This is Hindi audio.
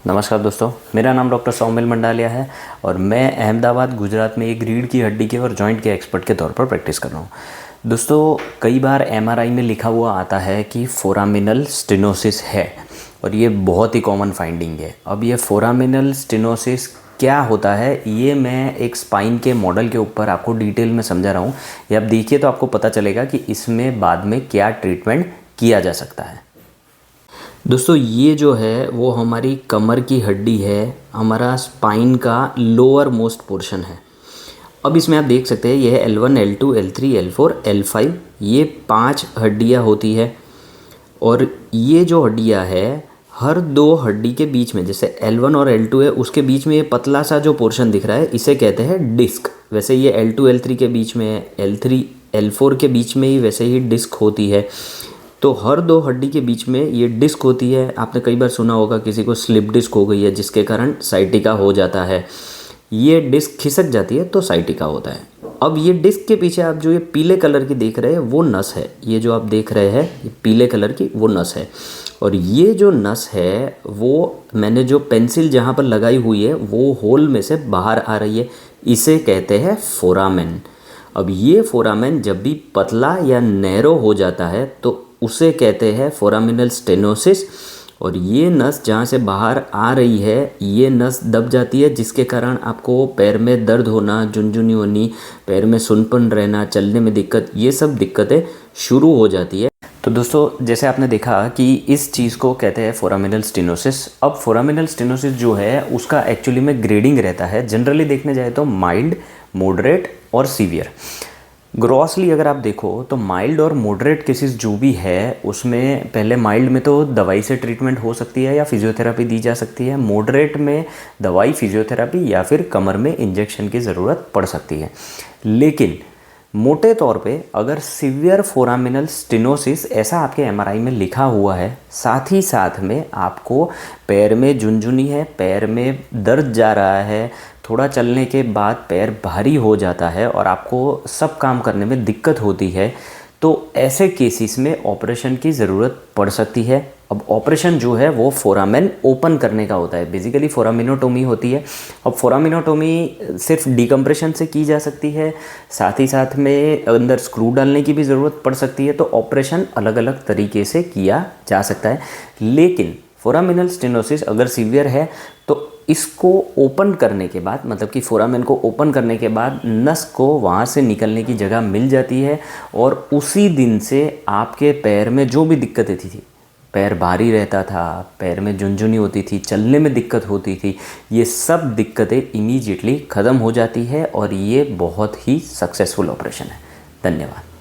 नमस्कार दोस्तों, मेरा नाम डॉक्टर सौमिल मंडालिया है और मैं अहमदाबाद गुजरात में एक रीढ़ की हड्डी के और जॉइंट के एक्सपर्ट के तौर पर प्रैक्टिस कर रहा हूँ। दोस्तों, कई बार एमआरआई में लिखा हुआ आता है कि फोरामिनल स्टेनोसिस है और ये बहुत ही कॉमन फाइंडिंग है। अब ये फोरामिनल स्टेनोसिस क्या होता है ये मैं एक स्पाइन के मॉडल के ऊपर आपको डिटेल में समझा रहा हूँ। ये आप देखिए तो आपको पता चलेगा कि इसमें बाद में क्या ट्रीटमेंट किया जा सकता है। दोस्तों, ये जो है वो हमारी कमर की हड्डी है, हमारा स्पाइन का लोअर मोस्ट पोर्शन है। अब इसमें आप देख सकते हैं ये है L1, L2, L3, L4, L5, ये 5 हड्डियाँ होती है। और ये जो हड्डियाँ है हर दो हड्डी के बीच में, जैसे L1 और L2 है उसके बीच में ये पतला सा जो पोर्शन दिख रहा है इसे कहते हैं डिस्क। वैसे ये L2, L3 के बीच में है, L3, L4 के बीच में ही वैसे ही डिस्क होती है। तो हर दो हड्डी के बीच में ये डिस्क होती है। आपने कई बार सुना होगा किसी को स्लिप डिस्क हो गई है जिसके कारण साइटिका हो जाता है। ये डिस्क खिसक जाती है तो साइटिका होता है। अब ये डिस्क के पीछे आप जो ये पीले कलर की देख रहे हैं वो नस है। ये जो आप देख रहे हैं ये पीले कलर की वो नस है। और ये जो नस है वो मैंने जो पेंसिल जहाँ पर लगाई हुई है वो होल में से बाहर आ रही है, इसे कहते हैं फोरामेन। अब ये फोरामेन जब भी पतला या नैरो हो जाता है तो उसे कहते हैं फोरामिनल स्टेनोसिस। और ये नस जहाँ से बाहर आ रही है ये नस दब जाती है जिसके कारण आपको पैर में दर्द होना, झुनझुनी होनी, पैर में सुनपन रहना, चलने में दिक्कत, ये सब दिक्कतें शुरू हो जाती है। तो दोस्तों, जैसे आपने देखा कि इस चीज़ को कहते हैं फोरामिनल स्टेनोसिस। अब फोरामिनल स्टेनोसिस जो है उसका एक्चुअली में ग्रेडिंग रहता है। जनरली देखने जाए तो माइल्ड, मॉडरेट और सीवियर। ग्रॉसली अगर आप देखो तो माइल्ड और मॉडरेट केसेस जो भी है उसमें पहले माइल्ड में तो दवाई से ट्रीटमेंट हो सकती है या फिजियोथेरेपी दी जा सकती है। मॉडरेट में दवाई, फिजियोथेरेपी या फिर कमर में इंजेक्शन की ज़रूरत पड़ सकती है। लेकिन मोटे तौर पे अगर सीवियर फोरामिनल स्टेनोसिस ऐसा आपके एमआरआई में लिखा हुआ है, साथ ही साथ में आपको पैर में झुनझुनी है, पैर में दर्द जा रहा है, थोड़ा चलने के बाद पैर भारी हो जाता है और आपको सब काम करने में दिक्कत होती है, तो ऐसे केसेस में ऑपरेशन की ज़रूरत पड़ सकती है। अब ऑपरेशन जो है वो फोरामेन ओपन करने का होता है, बेसिकली फोरामिनोटोमी होती है। अब फोरामिनोटोमी सिर्फ डिकम्प्रेशन से की जा सकती है, साथ ही साथ में अंदर स्क्रू डालने की भी ज़रूरत पड़ सकती है। तो ऑपरेशन अलग अलग तरीके से किया जा सकता है। लेकिन फोरामिनल स्टेनोसिस अगर सीवियर है तो इसको ओपन करने के बाद, मतलब कि फोरामेन को ओपन करने के बाद नस को वहाँ से निकलने की जगह मिल जाती है और उसी दिन से आपके पैर में जो भी दिक्कतें थी, पैर भारी रहता था, पैर में झुनझुनी होती थी, चलने में दिक्कत होती थी, ये सब दिक्कतें इमीडिएटली ख़त्म हो जाती है और ये बहुत ही सक्सेसफुल ऑपरेशन है। धन्यवाद।